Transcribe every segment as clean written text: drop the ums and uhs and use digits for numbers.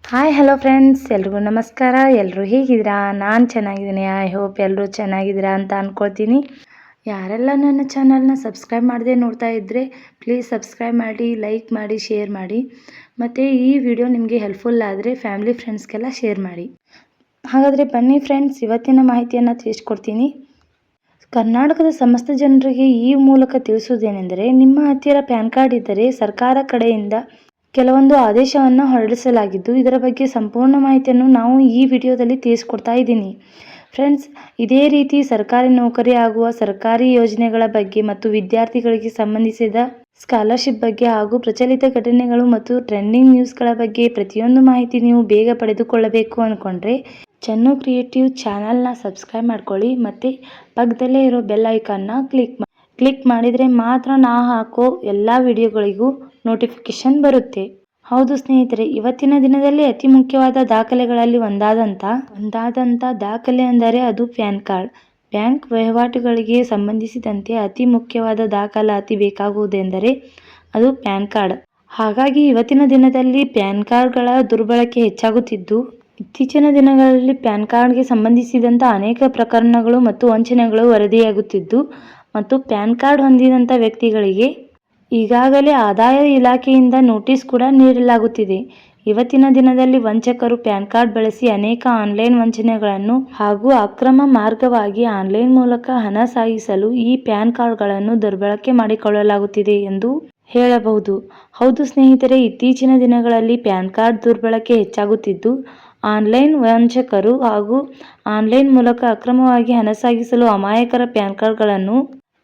Hi hello friends, ಎಲ್ರಿಗೂ ನಮಸ್ಕಾರ. ಎಲ್ಲರೂ ಹೇಗಿದ್ದೀರಾ? ನಾನು ಚೆನ್ನಾಗಿದ್ದೀನಿ. ಐ ಹೋಪ್ ಎಲ್ಲರೂ ಚೆನ್ನಾಗಿದ್ದೀರಾ ಅಂತ ಅಂದ್ಕೊಳ್ತೀನಿ. ಯಾರೆಲ್ಲ ನನ್ನ ಚಾನಲ್ನ ಸಬ್ಸ್ಕ್ರೈಬ್ ಮಾಡದೆ ನೋಡ್ತಾ ಇದ್ದರೆ ಪ್ಲೀಸ್ ಸಬ್ಸ್ಕ್ರೈಬ್ ಮಾಡಿ, ಲೈಕ್ ಮಾಡಿ, ಶೇರ್ ಮಾಡಿ. ಮತ್ತು ಈ ವಿಡಿಯೋ ನಿಮಗೆ ಹೆಲ್ಪ್ಫುಲ್ ಆದರೆ ಫ್ಯಾಮಿಲಿ ಫ್ರೆಂಡ್ಸ್ಗೆಲ್ಲ ಶೇರ್ ಮಾಡಿ. ಹಾಗಾದರೆ ಬನ್ನಿ ಫ್ರೆಂಡ್ಸ್, ಇವತ್ತಿನ ಮಾಹಿತಿಯನ್ನು ತಿಳಿಸ್ಕೊಡ್ತೀನಿ. ಕರ್ನಾಟಕದ ಸಮಸ್ತ ಜನರಿಗೆ ಈ ಮೂಲಕ ತಿಳಿಸುವುದೇನೆಂದರೆ, ನಿಮ್ಮ ಹತ್ತಿರ ಪ್ಯಾನ್ ಕಾರ್ಡ್ ಇದ್ದರೆ ಸರ್ಕಾರ ಕಡೆಯಿಂದ ಕೆಲವೊಂದು ಆದೇಶವನ್ನು ಹೊರಡಿಸಲಾಗಿದ್ದು, ಇದರ ಬಗ್ಗೆ ಸಂಪೂರ್ಣ ಮಾಹಿತಿಯನ್ನು ನಾವು ಈ ವಿಡಿಯೋದಲ್ಲಿ ತಿಳಿಸ್ಕೊಡ್ತಾ ಇದ್ದೀನಿ. ಫ್ರೆಂಡ್ಸ್, ಇದೇ ರೀತಿ ಸರ್ಕಾರಿ ನೌಕರಿ ಆಗುವ ಸರ್ಕಾರಿ ಯೋಜನೆಗಳ ಬಗ್ಗೆ ಮತ್ತು ವಿದ್ಯಾರ್ಥಿಗಳಿಗೆ ಸಂಬಂಧಿಸಿದ ಸ್ಕಾಲರ್ಶಿಪ್ ಬಗ್ಗೆ ಹಾಗೂ ಪ್ರಚಲಿತ ಘಟನೆಗಳು ಮತ್ತು ಟ್ರೆಂಡಿಂಗ್ ನ್ಯೂಸ್ಗಳ ಬಗ್ಗೆ ಪ್ರತಿಯೊಂದು ಮಾಹಿತಿ ನೀವು ಬೇಗ ಪಡೆದುಕೊಳ್ಳಬೇಕು ಅಂದ್ಕೊಂಡ್ರೆ ಚನ್ನು ಕ್ರಿಯೇಟಿವ್ ಚಾನಲ್ನ ಸಬ್ಸ್ಕ್ರೈಬ್ ಮಾಡ್ಕೊಳ್ಳಿ ಮತ್ತು ಪಕ್ಕದಲ್ಲೇ ಇರೋ ಬೆಲ್ ಐಕಾನ್ನ ಕ್ಲಿಕ್ ಮಾಡಿದರೆ ಮಾತ್ರ ನಾ ಹಾಕೋ ಎಲ್ಲ ವಿಡಿಯೋಗಳಿಗೂ ನೋಟಿಫಿಕೇಶನ್ ಬರುತ್ತೆ. ಹೌದು ಸ್ನೇಹಿತರೆ, ಇವತ್ತಿನ ದಿನದಲ್ಲಿ ಅತಿ ಮುಖ್ಯವಾದ ದಾಖಲೆಗಳಲ್ಲಿ ಒಂದಾದಂಥ ದಾಖಲೆ ಅಂದರೆ ಅದು ಪ್ಯಾನ್ ಕಾರ್ಡ್. ಬ್ಯಾಂಕ್ ವಹಿವಾಟುಗಳಿಗೆ ಸಂಬಂಧಿಸಿದಂತೆ ಅತಿ ಮುಖ್ಯವಾದ ದಾಖಲಾತಿ ಬೇಕಾಗುವುದೆಂದರೆ ಅದು ಪ್ಯಾನ್ ಕಾರ್ಡ್. ಹಾಗಾಗಿ ಇವತ್ತಿನ ದಿನದಲ್ಲಿ ಪ್ಯಾನ್ ಕಾರ್ಡ್ಗಳ ದುರ್ಬಳಕೆ ಹೆಚ್ಚಾಗುತ್ತಿದ್ದು, ಇತ್ತೀಚಿನ ದಿನಗಳಲ್ಲಿ ಪ್ಯಾನ್ ಕಾರ್ಡ್ಗೆ ಸಂಬಂಧಿಸಿದಂಥ ಅನೇಕ ಪ್ರಕರಣಗಳು ಮತ್ತು ವಂಚನೆಗಳು ವರದಿಯಾಗುತ್ತಿದ್ದು ಮತ್ತು ಪ್ಯಾನ್ ಕಾರ್ಡ್ ಹೊಂದಿದಂಥ ವ್ಯಕ್ತಿಗಳಿಗೆ ಈಗಾಗಲೇ ಆದಾಯ ಇಲಾಖೆಯಿಂದ ನೋಟಿಸ್ ಕೂಡ ನೀಡಲಾಗುತ್ತಿದೆ. ಇವತ್ತಿನ ದಿನದಲ್ಲಿ ವಂಚಕರು ಪ್ಯಾನ್ ಕಾರ್ಡ್ ಬಳಸಿ ಅನೇಕ ಆನ್ಲೈನ್ ವಂಚನೆಗಳನ್ನು ಹಾಗೂ ಅಕ್ರಮ ಮಾರ್ಗವಾಗಿ ಆನ್ಲೈನ್ ಮೂಲಕ ಹಣ ಸಾಗಿಸಲು ಈ ಪ್ಯಾನ್ ಕಾರ್ಡ್ಗಳನ್ನು ದುರ್ಬಳಕೆ ಮಾಡಿಕೊಳ್ಳಲಾಗುತ್ತಿದೆ ಎಂದು ಹೇಳಬಹುದು. ಹೌದು ಸ್ನೇಹಿತರೆ, ಇತ್ತೀಚಿನ ದಿನಗಳಲ್ಲಿ ಪ್ಯಾನ್ ಕಾರ್ಡ್ ದುರ್ಬಳಕೆ ಹೆಚ್ಚಾಗುತ್ತಿದ್ದು, ಆನ್ಲೈನ್ ವಂಚಕರು ಹಾಗೂ ಆನ್ಲೈನ್ ಮೂಲಕ ಅಕ್ರಮವಾಗಿ ಹಣ ಸಾಗಿಸಲು ಅಮಾಯಕರ ಪ್ಯಾನ್ ಕಾರ್ಡ್ಗಳನ್ನು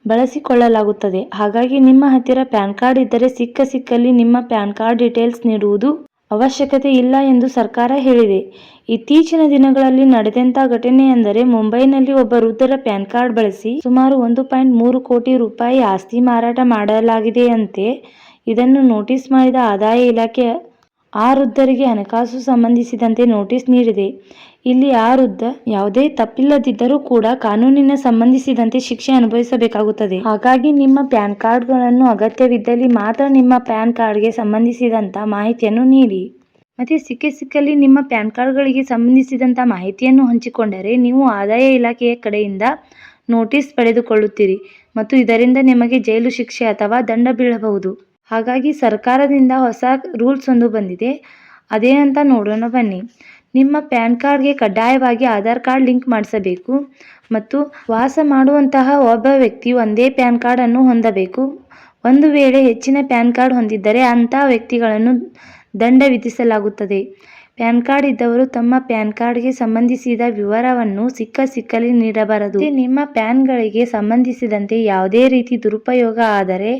ಬಳಸಿಕೊಳ್ಳಲಾಗುತ್ತದೆ. ಹಾಗಾಗಿ ನಿಮ್ಮ ಹತ್ತಿರ ಪ್ಯಾನ್ ಕಾರ್ಡ್ ಇದ್ದರೆ ಸಿಕ್ಕಲ್ಲಿ ನಿಮ್ಮ ಪ್ಯಾನ್ ಕಾರ್ಡ್ ಡೀಟೇಲ್ಸ್ ನೀಡುವುದು ಅವಶ್ಯಕತೆ ಇಲ್ಲ ಎಂದು ಸರ್ಕಾರ ಹೇಳಿದೆ. ಇತ್ತೀಚಿನ ದಿನಗಳಲ್ಲಿ ನಡೆದಂಥ ಘಟನೆಯೆಂದರೆ, ಮುಂಬೈನಲ್ಲಿ ಒಬ್ಬ ವೃದ್ಧರ ಪ್ಯಾನ್ ಕಾರ್ಡ್ ಬಳಸಿ ಸುಮಾರು 1.3 ಕೋಟಿ ರೂಪಾಯಿ ಆಸ್ತಿ ಮಾರಾಟ ಮಾಡಲಾಗಿದೆಯಂತೆ. ಇದನ್ನು ನೋಟಿಸ್ ಮಾಡಿದ ಆದಾಯ ಇಲಾಖೆ ಆ ವೃದ್ಧರಿಗೆ ಹಣಕಾಸು ಸಂಬಂಧಿಸಿದಂತೆ ನೋಟಿಸ್ ನೀಡಿದೆ. ಇಲ್ಲಿ ಆ ವೃದ್ಧ ಯಾವುದೇ ತಪ್ಪಿಲ್ಲದಿದ್ದರೂ ಕೂಡ ಕಾನೂನಿನ ಸಂಬಂಧಿಸಿದಂತೆ ಶಿಕ್ಷೆ ಅನುಭವಿಸಬೇಕಾಗುತ್ತದೆ. ಹಾಗಾಗಿ ನಿಮ್ಮ ಪ್ಯಾನ್ ಕಾರ್ಡ್ಗಳನ್ನು ಅಗತ್ಯವಿದ್ದಲ್ಲಿ ಮಾತ್ರ ನಿಮ್ಮ ಪ್ಯಾನ್ ಕಾರ್ಡ್ಗೆ ಸಂಬಂಧಿಸಿದಂಥ ಮಾಹಿತಿಯನ್ನು ನೀಡಿ. ಮತ್ತು ಸಿಕ್ಕಲ್ಲಿ ನಿಮ್ಮ ಪ್ಯಾನ್ ಕಾರ್ಡ್ಗಳಿಗೆ ಸಂಬಂಧಿಸಿದಂಥ ಮಾಹಿತಿಯನ್ನು ಹಂಚಿಕೊಂಡರೆ ನೀವು ಆದಾಯ ಇಲಾಖೆಯ ಕಡೆಯಿಂದ ನೋಟಿಸ್ ಪಡೆದುಕೊಳ್ಳುತ್ತೀರಿ ಮತ್ತು ಇದರಿಂದ ನಿಮಗೆ ಜೈಲು ಶಿಕ್ಷೆ ಅಥವಾ ದಂಡ ಬೀಳಬಹುದು. ಹಾಗಾಗಿ ಸರ್ಕಾರದಿಂದ ಹೊಸ ರೂಲ್ಸ್ ಒಂದು ಬಂದಿದೆ. ಅದೇನಂತ ನೋಡೋಣ ಬನ್ನಿ. ನಿಮ್ಮ ಪ್ಯಾನ್ ಕಾರ್ಡ್ಗೆ ಕಡ್ಡಾಯವಾಗಿ ಆಧಾರ್ ಕಾರ್ಡ್ ಲಿಂಕ್ ಮಾಡಿಸಬೇಕು ಮತ್ತು ವಾಸ ಮಾಡುವಂತಹ ಒಬ್ಬ ವ್ಯಕ್ತಿ ಒಂದೇ ಪ್ಯಾನ್ ಕಾರ್ಡನ್ನು ಹೊಂದಬೇಕು. ಒಂದು ವೇಳೆ ಹೆಚ್ಚಿನ ಪ್ಯಾನ್ ಕಾರ್ಡ್ ಹೊಂದಿದ್ದರೆ ಅಂಥ ವ್ಯಕ್ತಿಗಳನ್ನು ದಂಡ ವಿಧಿಸಲಾಗುತ್ತದೆ. ಪ್ಯಾನ್ ಕಾರ್ಡ್ ಇದ್ದವರು ತಮ್ಮ ಪ್ಯಾನ್ ಕಾರ್ಡ್ಗೆ ಸಂಬಂಧಿಸಿದ ವಿವರವನ್ನು ಸಿಕ್ಕಲ್ಲಿ ನೀಡಬಾರದು. ನಿಮ್ಮ ಪ್ಯಾನ್ಗಳಿಗೆ ಸಂಬಂಧಿಸಿದಂತೆ ಯಾವುದೇ ರೀತಿ ದುರುಪಯೋಗ ಆದರೆ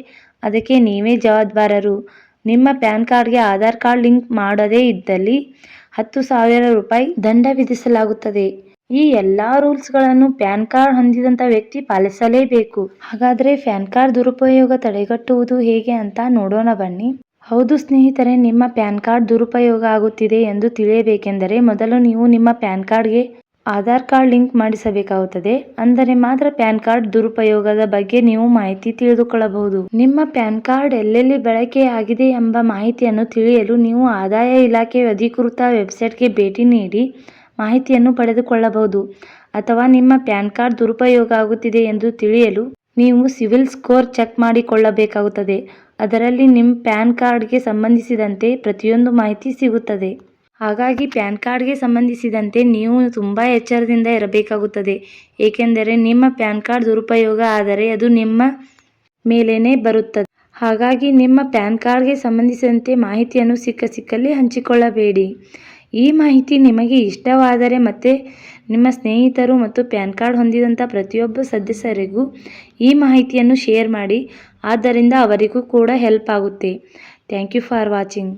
ಅದಕ್ಕೆ ನೀವೇ ಜವಾಬ್ದಾರರು. ನಿಮ್ಮ ಪ್ಯಾನ್ ಕಾರ್ಡ್ಗೆ ಆಧಾರ್ ಕಾರ್ಡ್ ಲಿಂಕ್ ಮಾಡದೇ ಇದ್ದಲ್ಲಿ 10,000 ರೂಪಾಯಿ ದಂಡ ವಿಧಿಸಲಾಗುತ್ತದೆ. ಈ ಎಲ್ಲ ರೂಲ್ಸ್ಗಳನ್ನು ಪ್ಯಾನ್ ಕಾರ್ಡ್ ಹೊಂದಿದಂಥ ವ್ಯಕ್ತಿ ಪಾಲಿಸಲೇಬೇಕು. ಹಾಗಾದರೆ ಪ್ಯಾನ್ ಕಾರ್ಡ್ ದುರುಪಯೋಗ ತಡೆಗಟ್ಟುವುದು ಹೇಗೆ ಅಂತ ನೋಡೋಣ ಬನ್ನಿ. ಹೌದು ಸ್ನೇಹಿತರೆ, ನಿಮ್ಮ ಪ್ಯಾನ್ ಕಾರ್ಡ್ ದುರುಪಯೋಗ ಆಗುತ್ತಿದೆ ಎಂದು ತಿಳಿಯಬೇಕೆಂದರೆ ಮೊದಲು ನೀವು ನಿಮ್ಮ ಪ್ಯಾನ್ ಕಾರ್ಡ್ಗೆ ಆಧಾರ್ ಕಾರ್ಡ್ ಲಿಂಕ್ ಮಾಡಿಸಬೇಕಾಗುತ್ತದೆ. ಅಂದರೆ ಮಾತ್ರ ಪ್ಯಾನ್ ಕಾರ್ಡ್ ದುರುಪಯೋಗದ ಬಗ್ಗೆ ನೀವು ಮಾಹಿತಿ ತಿಳಿದುಕೊಳ್ಳಬಹುದು. ನಿಮ್ಮ ಪ್ಯಾನ್ ಕಾರ್ಡ್ ಎಲ್ಲೆಲ್ಲಿ ಬಳಕೆಯಾಗಿದೆ ಎಂಬ ಮಾಹಿತಿಯನ್ನು ತಿಳಿಯಲು ನೀವು ಆದಾಯ ಇಲಾಖೆ ಅಧಿಕೃತ ವೆಬ್ಸೈಟ್ಗೆ ಭೇಟಿ ನೀಡಿ ಮಾಹಿತಿಯನ್ನು ಪಡೆದುಕೊಳ್ಳಬಹುದು. ಅಥವಾ ನಿಮ್ಮ ಪ್ಯಾನ್ ಕಾರ್ಡ್ ದುರುಪಯೋಗ ಆಗುತ್ತಿದೆ ಎಂದು ತಿಳಿಯಲು ನೀವು ಸಿವಿಲ್ ಸ್ಕೋರ್ ಚೆಕ್ ಮಾಡಿಕೊಳ್ಳಬೇಕಾಗುತ್ತದೆ. ಅದರಲ್ಲಿ ನಿಮ್ಮ ಪ್ಯಾನ್ ಕಾರ್ಡ್ಗೆ ಸಂಬಂಧಿಸಿದಂತೆ ಪ್ರತಿಯೊಂದು ಮಾಹಿತಿ ಸಿಗುತ್ತದೆ. ಹಾಗಾಗಿ ಪ್ಯಾನ್ ಕಾರ್ಡ್ಗೆ ಸಂಬಂಧಿಸಿದಂತೆ ನೀವು ತುಂಬ ಎಚ್ಚರದಿಂದ ಇರಬೇಕಾಗುತ್ತದೆ. ಏಕೆಂದರೆ ನಿಮ್ಮ ಪ್ಯಾನ್ ಕಾರ್ಡ್ ದುರುಪಯೋಗ ಆದರೆ ಅದು ನಿಮ್ಮ ಮೇಲೇನೆ ಬರುತ್ತದೆ. ಹಾಗಾಗಿ ನಿಮ್ಮ ಪ್ಯಾನ್ ಕಾರ್ಡ್ಗೆ ಸಂಬಂಧಿಸಿದಂತೆ ಮಾಹಿತಿಯನ್ನು ಸಿಕ್ಕಲ್ಲಿ ಹಂಚಿಕೊಳ್ಳಬೇಡಿ. ಈ ಮಾಹಿತಿ ನಿಮಗೆ ಇಷ್ಟವಾದರೆ ಮತ್ತು ನಿಮ್ಮ ಸ್ನೇಹಿತರು ಮತ್ತು ಪ್ಯಾನ್ ಕಾರ್ಡ್ ಹೊಂದಿದಂಥ ಪ್ರತಿಯೊಬ್ಬ ಸದಸ್ಯರಿಗೂ ಈ ಮಾಹಿತಿಯನ್ನು ಶೇರ್ ಮಾಡಿ. ಆದ್ದರಿಂದ ಅವರಿಗೂ ಕೂಡ ಹೆಲ್ಪ್ ಆಗುತ್ತೆ. Thank you for watching.